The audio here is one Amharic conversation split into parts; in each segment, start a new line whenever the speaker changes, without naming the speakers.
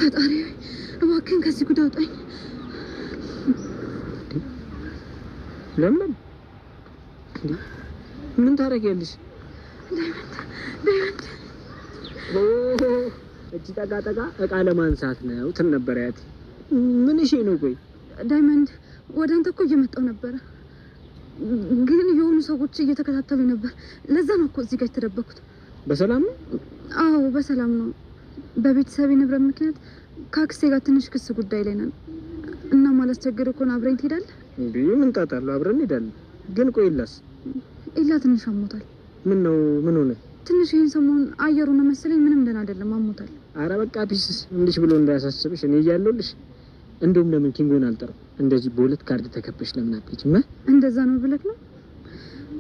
ፈጣሪ እባክህን ከዚህ ጉድ አውጣኝ።
ለምን ምን ታደርጊያለሽ?
ዳይመንድ
እጅ ጠጋ እቃ ለማንሳት ነው እንትን ነበር ያት። ምን እሺ ነው? ቆይ
ዳይመንድ ወደ አንተ እኮ እየመጣሁ ነበር፣ ግን የሆኑ ሰዎች እየተከታተሉ ነበር። ለዛ ነው እኮ እዚህ ጋር የተደበኩት።
በሰላም ነው?
አዎ በሰላም ነው። በቤተሰብ ንብረት ምክንያት ከአክስቴ ጋር ትንሽ ክስ ጉዳይ ላይ ነን እና ማላስቸግር እኮ ነው። አብረን ትሄዳለህ
እንዴ? ምን ጣጣ አለው? አብረን እንሄዳለን። ግን ቆይላስ?
ኢላ ትንሽ አሞታል።
ምን ነው? ምን ሆነ?
ትንሽ ይሄን ሰሞን አየሩ ነው መሰለኝ ምንም ደህና አይደለም፣ አሞታል።
አረ በቃ ፒስስ እንዲሽ ብሎ እንዳያሳስብሽ እኔ እያለሁልሽ። እንደውም ለምን ኪንጎን አልጠራው? እንደዚህ በሁለት ካርድ ተከበሽ ለምን አትሄጂም?
እንደዛ ነው ብለክ ነው?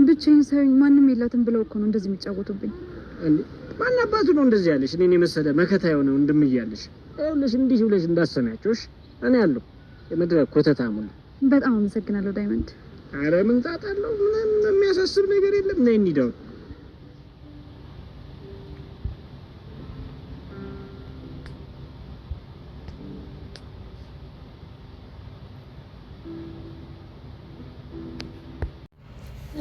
ብቻዬን ሳይሆን ማንም የላትም ብለው እኮ ነው እንደዚህ የሚጫወቱብኝ።
እንዴ ማን አባቱ ነው እንደዚህ ያለሽ? እኔን የመሰለ መከታ የሆነው እንደምያለሽ ይኸውልሽ፣ እንዲህ ብለሽ እንዳሰናቸውሽ እኔ ያለሁ የምድረ ኮተታሙ።
በጣም አመሰግናለሁ ዳይመንድ።
አረ ምን ጣጣ አለው? ምንም የሚያሳስብ ነገር የለም። ነይ እንሂድ።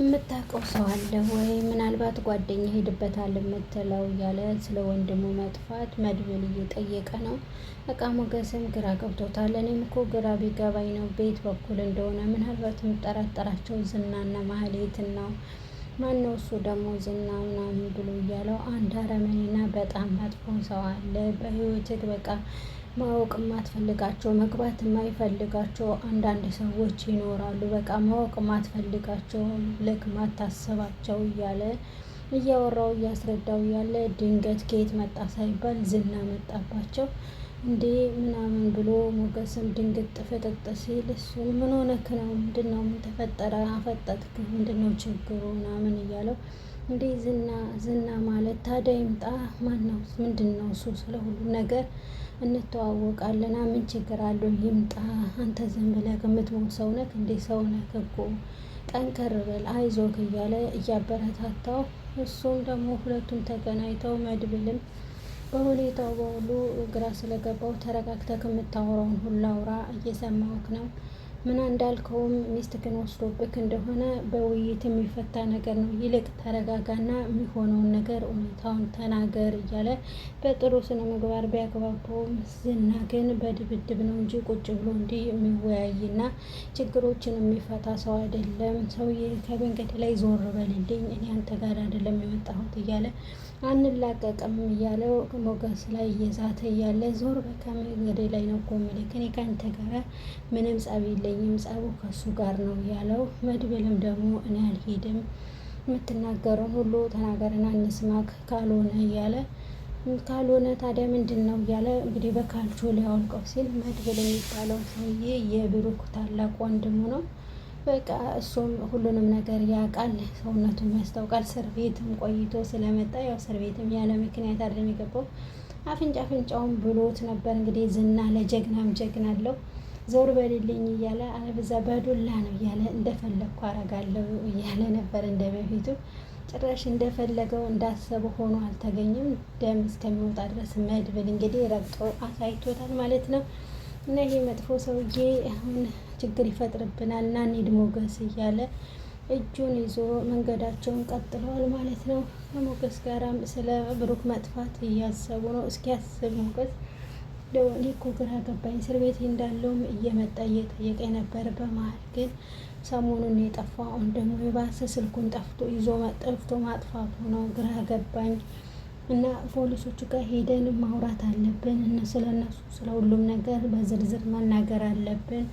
የምታውቀው ሰው አለ ወይ? ምናልባት ጓደኛ ሄድበታል የምትለው እያለ ስለ ወንድሙ መጥፋት መድብል እየጠየቀ ነው። እቃ ሞገስም ግራ ገብቶታል። እኔም እኮ ግራ ቢገባኝ ነው ቤት በኩል እንደሆነ። ምናልባት የምጠራጠራቸው ዝናና ማህሌትን ነው። ማነው እሱ ደግሞ ዝና ምናምን ብሎ እያለው አንድ አረመኔና በጣም መጥፎ ሰው አለ በህይወትህ በቃ ማወቅ የማትፈልጋቸው መግባት የማይፈልጋቸው አንዳንድ ሰዎች ይኖራሉ። በቃ ማወቅ የማትፈልጋቸው ልክ ማታሰባቸው እያለ እያወራው እያስረዳው ያለ ድንገት ከየት መጣ ሳይባል ዝና መጣባቸው። እንዴ ምናምን ብሎ ሞገስም ድንግጥ ፍጥጥ ሲል እሱ ምን ሆነክ ነው? ምንድነው? ምን ተፈጠረ? አፈጠጥክ? ምንድነው ችግሩ? ምናምን እያለው እንዴ ዝና ማለት ታዲያ ይምጣ። ማነው? ምንድነው እሱ? ስለ ሁሉ ነገር እንተዋወቃለና ምን ችግር አለው? ይምጣ። አንተ ዝም ብለህ የምትሞት ሰው ነህ እንዴ? ሰው ነህ እኮ ጠንከር በል አይዞህ እያለ እያበረታታው፣ እሱም ደግሞ ሁለቱም ተገናኝተው መድብልም በሁኔታው በሁሉ ግራ ስለገባው ተረጋግተህ የምታወራውን ሁሉ አውራ፣ እየሰማሁህ ነው። ምን እንዳልከውም ሚስትህን ወስዶብክ እንደሆነ በውይይት የሚፈታ ነገር ነው። ይልቅ ተረጋጋና የሚሆነውን ነገር እውነታውን ተናገር እያለ በጥሩ ስነ ምግባር ቢያግባባውም ዝና ግን በድብድብ ነው እንጂ ቁጭ ብሎ እንዲህ የሚወያይና ችግሮችን የሚፈታ ሰው አይደለም። ሰውዬ ከመንገድ ላይ ዞር በልልኝ፣ እኔ አንተ ጋር አይደለም የመጣሁት እያለ አንላቀቅም እያለው ሞገስ ላይ እየዛተ እያለ ዞር በከመንገዴ ላይ ነው እኮ የምልህ፣ እኔ ከአንተ ጋር ምንም ጸብ የለኝም፣ ጸቡ ከሱ ጋር ነው ያለው። መድብልም ደግሞ እኔ አልሄድም፣ የምትናገረውን ሁሉ ተናገርና እንስማክ፣ ካልሆነ እያለ ካልሆነ ታዲያ ምንድን ነው እያለ እንግዲህ በካልቾ ሊያወልቀው ሲል መድብል የሚባለው ሰውዬ የብሩክ ታላቅ ወንድሙ ነው። በቃ እሱም ሁሉንም ነገር ያውቃል፣ ሰውነቱም ያስታውቃል። እስር ቤትም ቆይቶ ስለመጣ ያው እስር ቤትም ያለ ምክንያት አይደለም የገባው፣ አፍንጫውን ብሎት ነበር። እንግዲህ ዝና ለጀግናም ጀግና አለው። ዞር በልልኝ እያለ አለበዛ በዱላ ነው እያለ እንደፈለግኩ አረጋለሁ እያለ ነበር እንደ በፊቱ። ጭራሽ እንደፈለገው እንዳሰበው ሆኖ አልተገኘም። ደም እስከሚወጣ ድረስ መድብል እንግዲህ ረግጦ አሳይቶታል ማለት ነው። እና ይሄ መጥፎ ሰውዬ አሁን ችግር ይፈጥርብናል እና እንሂድ ሞገስ እያለ እጁን ይዞ መንገዳቸውን ቀጥለዋል ማለት ነው። ከሞገስ ጋራም ስለ ብሩክ መጥፋት እያሰቡ ነው። እስኪያስብ ሞገስ እኔ እኮ ግራ ገባኝ፣ እስር ቤት እንዳለውም እየመጣ እየጠየቀኝ ነበር። በመሀል ግን ሰሞኑን የጠፋው አሁን ደግሞ የባሰ ስልኩን ጠፍቶ ማጥፋቱ ነው። ግራ ገባኝ እና ፖሊሶቹ ጋር ሄደን ማውራት አለብን እና ስለነሱ ስለ ሁሉም ነገር በዝርዝር መናገር አለብን።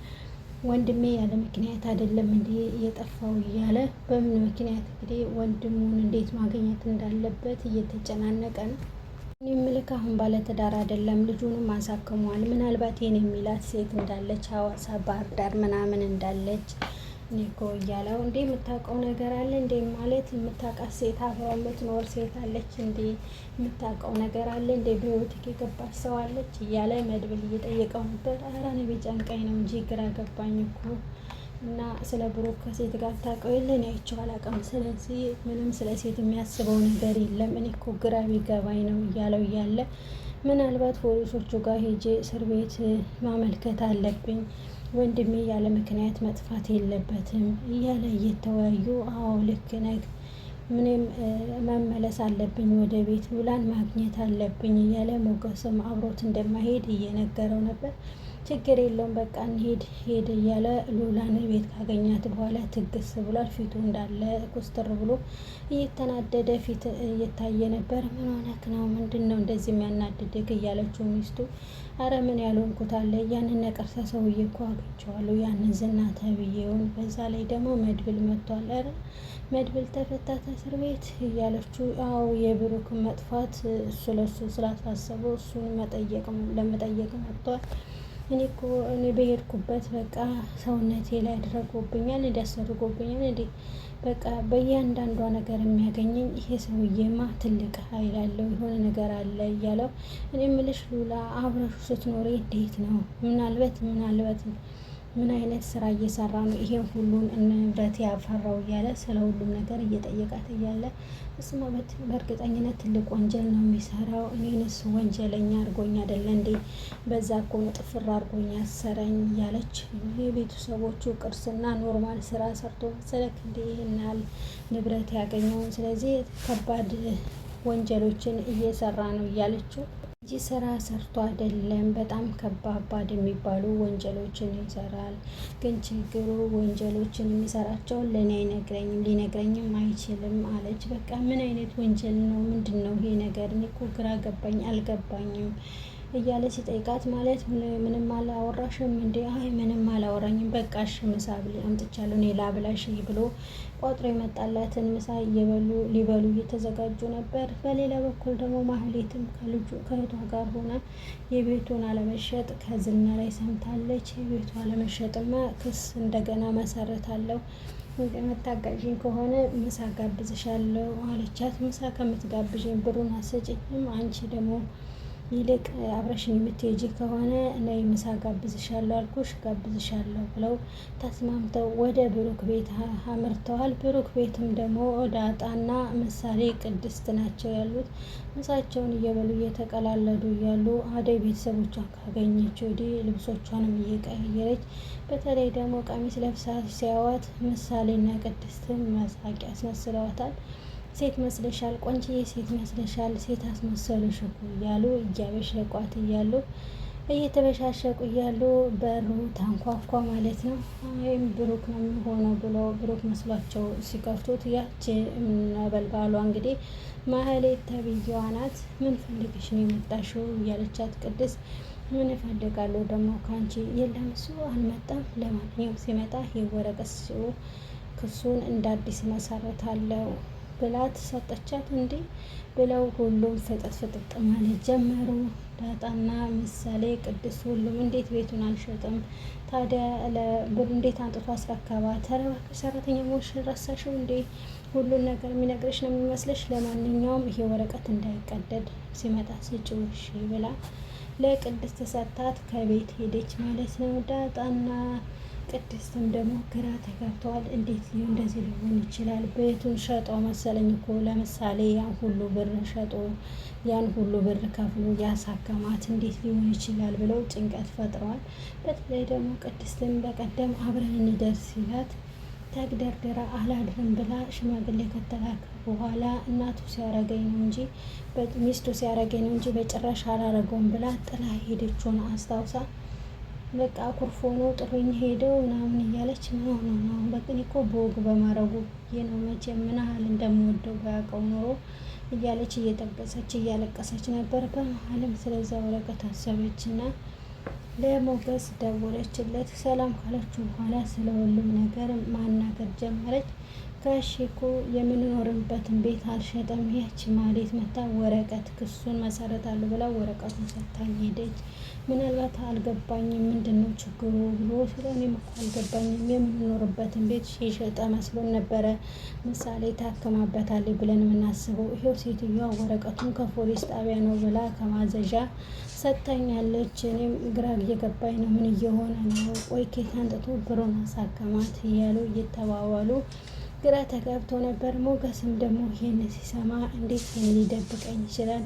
ወንድሜ ያለ ምክንያት አይደለም እንዴ የጠፋው እያለ በምን ምክንያት እንግዲህ ወንድሙን እንዴት ማግኘት እንዳለበት እየተጨናነቀ ነው። እኔ የምልህ አሁን ባለትዳር አይደለም፣ ልጁንም አሳክሟል። ምናልባት የኔ የሚላት ሴት እንዳለች ሐዋሳ፣ ባህር ዳር ምናምን እንዳለች ኒኮ እያለው እንዴ የምታውቀው ነገር አለ እንዴ? ማለት የምታውቃት ሴት አብራ የምትኖር ሴት አለች እንዴ? የምታውቀው ነገር አለ እንዴ? በህይወትህ የገባች ሰው አለች እያለ መድብል እየጠየቀው ነበር። ኧረ እኔ ቢጨንቀኝ ነው እንጂ ግራ ገባኝ እኮ እና ስለ ብሩክ ከሴት ጋር ታውቀው የለ? እኔ አይቼው አላውቅም። ስለዚህ ምንም ስለ ሴት የሚያስበው ነገር የለም። እኔ እኮ ግራ ቢገባኝ ነው እያለው እያለ ምናልባት ፖሊሶቹ ጋር ሄጄ እስር ቤት ማመልከት አለብኝ፣ ወንድሜ ያለ ምክንያት መጥፋት የለበትም እያለ እየተወያዩ አዎ ልክ ነህ፣ ምንም መመለስ አለብኝ ወደ ቤት፣ ሉላን ማግኘት አለብኝ እያለ ሞገስም አብሮት እንደማይሄድ እየነገረው ነበር። ችግር የለውም በቃ እንሄድ ሄድ እያለ ሉላን ቤት ካገኛት በኋላ ትግስ ብሏል። ፊቱ እንዳለ ኮስተር ብሎ እየተናደደ ፊት እየታየ ነበር። ምን ሆነክ ነው? ምንድን ነው እንደዚህ የሚያናድድክ? እያለችው ሚስቱ አረ ምን ያልሆንኩት አለ፣ ያንን ነቀርሳ ሰውዬ እኮ አግኝቼዋለሁ፣ ያንን ዝና ተብዬውን፣ በዛ ላይ ደግሞ መድብል መጥቷል። አረ መድብል ተፈታ እስር ቤት እያለችው አዎ የብሩክ መጥፋት ለሱ ስላሳሰበው እሱን ለመጠየቅ መጥቷል። እኔ በሄድኩበት በቃ ሰውነቴ ላይ አድርጎብኛል፣ እንዲያስደርጎብኛል እንዴ በቃ በእያንዳንዷ ነገር የሚያገኘኝ ይሄ ሰውዬማ ትልቅ ኃይል አለው፣ የሆነ ነገር አለ እያለው እኔ ምልሽ ሉላ አብረሹ ስትኖሪ እንዴት ነው? ምናልባት ምን አይነት ስራ እየሰራ ነው ይሄን ሁሉን ንብረት ያፈራው እያለ ስለ ሁሉም ነገር እየጠየቃት እያለ እሱማ በእርግጠኝነት ትልቅ ወንጀል ነው የሚሰራው። እኔንስ ወንጀለኛ አድርጎኝ አይደለ እንዴ? በዛ እኮ ነው ጥፍር አድርጎኝ ያሰረኝ እያለች የቤተሰቦቹ ቅርስና ኖርማል ስራ ሰርቶ መሰለክ እንዴ ይህን ያህል ንብረት ያገኘውን? ስለዚህ ከባድ ወንጀሎችን እየሰራ ነው እያለችው እንጂ ስራ ሰርቶ አይደለም። በጣም ከባባድ የሚባሉ ወንጀሎችን ይሰራል። ግን ችግሩ ወንጀሎችን የሚሰራቸውን ለእኔ አይነግረኝም፣ ሊነግረኝም አይችልም አለች። በቃ ምን አይነት ወንጀል ነው? ምንድን ነው ይሄ ነገር? እኔ እኮ ግራ ገባኝ፣ አልገባኝም እያለ ሲጠይቃት ማለት ምንም አላወራሽም እንዴ? አይ ምንም አላወራኝም፣ በቃ እሺ ምሳ አምጥቻለሁ እኔ ላብላሽ ብሎ ቋጥሮ የመጣላትን ምሳ ሊበሉ እየተዘጋጁ ነበር። በሌላ በኩል ደግሞ ማህሌትም ከእህቷ ጋር ሆና የቤቱን አለመሸጥ ከዝና ላይ ሰምታለች። የቤቱ አለመሸጥማ ክስ እንደገና መሰረታለሁ፣ መታጋዥኝ ከሆነ ምሳ ጋብዝሻለሁ አለቻት። ምሳ ከምትጋብዥኝ ብሩን አሰጭኝም፣ አንቺ ደግሞ ይልቅ አብረሽኝ የምትሄጂ ከሆነ ነይ ምሳ ጋብዝሻለሁ አልኩሽ ጋብዝሻለሁ ብለው ተስማምተው ወደ ብሩክ ቤት አምርተዋል። ብሩክ ቤትም ደግሞ ዳጣና ምሳሌ ቅድስት ናቸው ያሉት። ምሳቸውን እየበሉ እየተቀላለዱ እያሉ አደይ ቤተሰቦቿን ካገኘች ወዲህ ልብሶቿንም እየቀየረች በተለይ ደግሞ ቀሚስ ለብሳ ሲያዋት ምሳሌና ቅድስትን መሳቂያ ያስመስለዋታል። ሴት መስለሻል፣ ቆንጆዬ ሴት መስለሻል፣ ሴት አስመሰሉሽ እኮ እያሉ እያበሸቋት እያሉ እየተበሻሸቁ እያሉ በሩ ታንኳኳ ማለት ነው። ወይም ብሩክ ነው የሚሆነው ብሎ ብሩክ መስሏቸው ሲከፍቱት ያች ነበልባሏ እንግዲህ ማህሌት ተብዬዋ ናት። ምን ፈልግሽ ነው የመጣሽው እያለቻት ቅድስት ምን እፈልጋለሁ ደግሞ ከአንቺ? የለም እሱ አልመጣም፣ ለማንኛውም ሲመጣ የወረቀት ክሱን እንደ አዲስ መሰረታለው ብላት ሰጠቻት። እንዴ ብለው ሁሉም ፍጥጥ ማለት ጀመሩ። ዳጣና ምሳሌ ቅድስት ሁሉም እንዴት ቤቱን አልሸጥም ታዲያ ለብሩ እንዴት አንጥቶ አስረከባ? ተረባክሽ ሰራተኛ ሞሽን ረሳሽው እንዴ? ሁሉን ነገር የሚነግርሽ ነው የሚመስለሽ? ለማንኛውም ይሄ ወረቀት እንዳይቀደድ ሲመጣ ስጪው እሺ ብላ ለቅድስት ሰጣት። ከቤት ሄደች ማለት ነው። ዳጣና ቅድስትም ደግሞ ግራ ተጋብተዋል። እንዴት እንደዚህ ሊሆን ይችላል? ቤቱን ሸጦ መሰለኝ እኮ ለምሳሌ ያን ሁሉ ብር ሸጦ ያን ሁሉ ብር ከፍሎ ያሳከማት እንዴት ሊሆን ይችላል ብለው ጭንቀት ፈጥረዋል። በተለይ ደግሞ ቅድስትን በቀደም አብረን እንደርስ ሲላት ተግደርድራ አላድርም ብላ ሽማግሌ ከተላከ በኋላ እናቱ ሲያረገኝ ነው እንጂ ሚስቱ ሲያረገኝ ነው እንጂ በጭራሽ አላረገውም ብላ ጥላ ሄደችውን አስታውሳ በቃ ኩርፎ ነው ጥሩኝ ሄደው ምናምን እያለች ነው በቃ እኮ በወግ በማረጉ ነው መቼ ምን ያህል እንደምወደው ባያውቀው ኖሮ እያለች እየጠበሰች እያለቀሰች ነበር። በመሀልም ስለዛ ወረቀት አሰበችና ለሞገስ ደወለችለት። ሰላም ካለችው በኋላ ስለ ሁሉም ነገር ማናገር ጀመረች። ጋሼ እኮ የምንኖርበትን ቤት አልሸጠም፣ ያቺ ማህሌት መታ ወረቀት ክሱን መሰረታለሁ ብላ ወረቀቱን ሰጥታኝ ሄደች። ምናልባት አልገባኝም ምንድን ነው ችግሩ ብሎ ስለእኔም እኮ አልገባኝም፣ የምንኖርበትን ቤት የሸጠ መስሎን ነበረ ምሳሌ ታከማበታለች ብለን የምናስበው። ይሄው ሴትዮዋ ወረቀቱን ከፖሊስ ጣቢያ ነው ብላ ከማዘዣ ሰጥታኛለች። እኔም ግራ እየገባኝ ነው፣ ምን እየሆነ ነው? ቆይ ኬት አንጥቶ ብሩን አሳከማት እያሉ እየተባባሉ ግራ ተጋብቶ ነበር። ሞገስም ደግሞ ይህን ሲሰማ እንዴት ሊደብቀኝ ይችላል?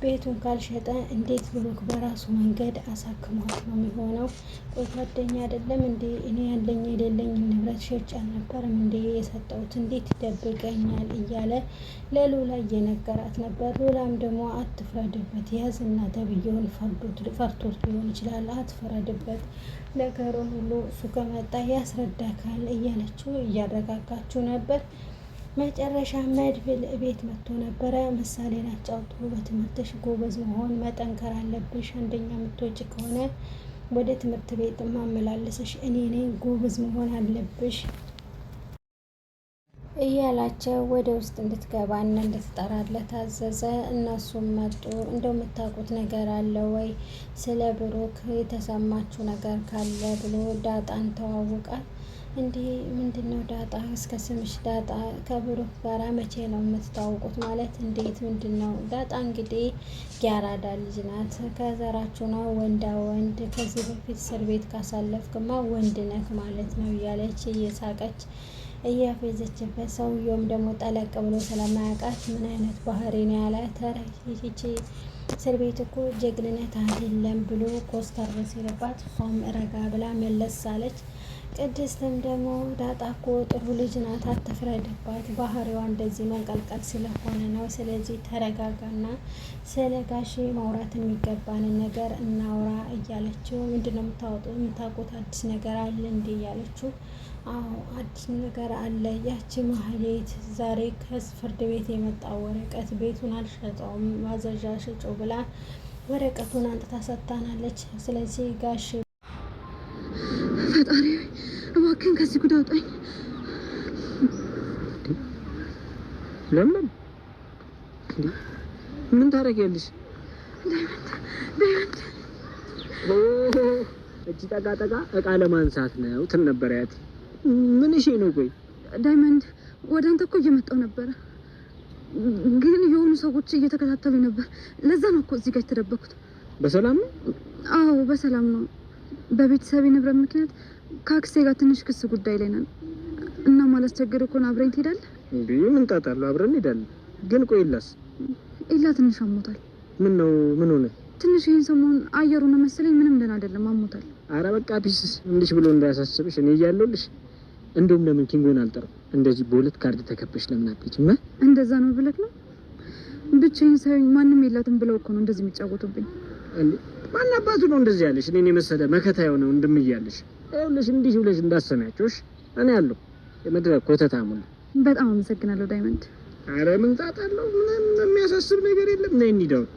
ቤቱን ካልሸጠ እንዴት ብሩክ በራሱ መንገድ አሳክሟት ነው የሚሆነው? ቆይ ጓደኛ አይደለም እንዴ? እኔ ያለኝ የሌለኝ ንብረት ሸጬ አልነበረም እንዴ የሰጠሁት? እንዴት ይደብቀኛል? እያለ ለሉላ እየነገራት ነበር። ሉላም ደግሞ አትፍረድበት፣ ያዝና ተብዬውን ፈርቶት ሊሆን ይችላል፣ አትፍረድበት፣ ነገሩን ሁሉ እሱ ከመጣ ያስረዳካል እያለችው እያረጋጋችው ነበር። መጨረሻ መድብል ቤት መጥቶ ነበረ። ምሳሌን አጫውቶ በትምህርትሽ ጎበዝ መሆን መጠንከር አለብሽ፣ አንደኛ የምትወጪ ከሆነ ወደ ትምህርት ቤት ማመላለስሽ እኔ ነኝ፣ ጎበዝ መሆን አለብሽ እያላቸው ወደ ውስጥ እንድትገባና እንድትጠራለት ታዘዘ። እነሱም መጡ። እንደው የምታውቁት ነገር አለ ወይ ስለ ብሩክ የተሰማችሁ ነገር ካለ ብሎ ዳጣን ተዋውቃል። እንዲህ ምንድን ነው ዳጣ? እስከ ስምሽ ዳጣ ከብሩክ ጋራ መቼ ነው የምትታወቁት? ማለት እንዴት ምንድን ነው? ዳጣ እንግዲህ ያራዳ ልጅ ናት። ከዘራችሁ ነው ወንዳ ወንድ። ከዚህ በፊት እስር ቤት ካሳለፍክማ ወንድ ነህ ማለት ነው እያለች እየሳቀች እያፌዘችበት፣ ሰውየውም ደግሞ ጠለቅ ብሎ ስለማያውቃት ምን አይነት ባህሪ ነው ያላት። ተረቺ እስር ቤት እኮ ጀግንነት አይደለም ብሎ ኮስተር ሲልባት እሷም ረጋ ብላ መለስ አለች። ቅድስትም ደግሞ ዳጣ እኮ ጥሩ ልጅ ናት፣ አትፍረድባት፣ ባህሪዋ እንደዚህ መንቀልቀል ስለሆነ ነው። ስለዚህ ተረጋጋና ስለ ጋሼ ማውራት የሚገባንን ነገር እናውራ እያለችው፣ ምንድነው የምታውቁት አዲስ ነገር አለ እንዴ እያለችው፣ አዎ አዲስ ነገር አለ። ያቺ ማህሌት ዛሬ ከፍርድ ቤት የመጣው ወረቀት ቤቱን አልሸጠውም ማዘዣ ሽጮ ብላ ወረቀቱን አንጥታ ሰጥታናለች። ስለዚህ ጋሼ
ፈጣሪ እባክህን ከዚህ ጉድ አውጣኝ።
ለምን ምን ታደርጊያለሽ?
ዳይመንድ
እቺ ጠቃ እቃ ለማንሳት ነው ትን ነበር ያት። ምን እሺ ነው? ቆይ
ዳይመንድ ወደ አንተ እኮ እየመጣሁ ነበረ፣ ግን የሆኑ ሰዎች እየተከታተሉ ነበር። ለዛ ነው እኮ እዚህ ጋር የተደበኩት።
በሰላም ነው?
አዎ በሰላም ነው። በቤተሰብ ንብረት ምክንያት ከአክስቴ ጋር ትንሽ ክስ ጉዳይ ላይ ነን እና ማላስቸግር እኮ አብረኝ ትሄዳለህ
እንዴ? ምን ጣጣለሁ? አብረን እንሄዳለን። ግን ቆይ
ኢላ ትንሽ አሞታል።
ምን ነው? ምን ሆነ?
ትንሽ ይሄን ሰሞን አየሩ ነው መሰለኝ ምንም ደህና አይደለም፣ አሞታል።
አረ በቃ ፒስስ እንዲሽ ብሎ እንዳያሳስብሽ እኔ እያለሁልሽ። እንደውም ለምን ኪንጎን አልጠራም? እንደዚህ በሁለት ካርድ ተከበሽ ለምን አትችም?
እንደዛ ነው ብለክ ነው? ብቻዬን ሳይሆን ማንም የላትም ብለው እኮ ነው እንደዚህ የሚጫወቱብኝ።
እንዴ ማን አባቱ ነው እንደዚህ ያለሽ? እኔ የመሰለ መከታ የሆነ ወንድም እያለሽ ይኸውልሽ፣ እንዲህ ብለሽ እንዳሰናቸውሽ እኔ ያለው የመድረ ኮተታ ሙሉ።
በጣም አመሰግናለሁ ዳይመንድ።
አረ ምን ጣጣ አለው? ምንም የሚያሳስብ ነገር የለም። ነይ እንሂድ አሁን።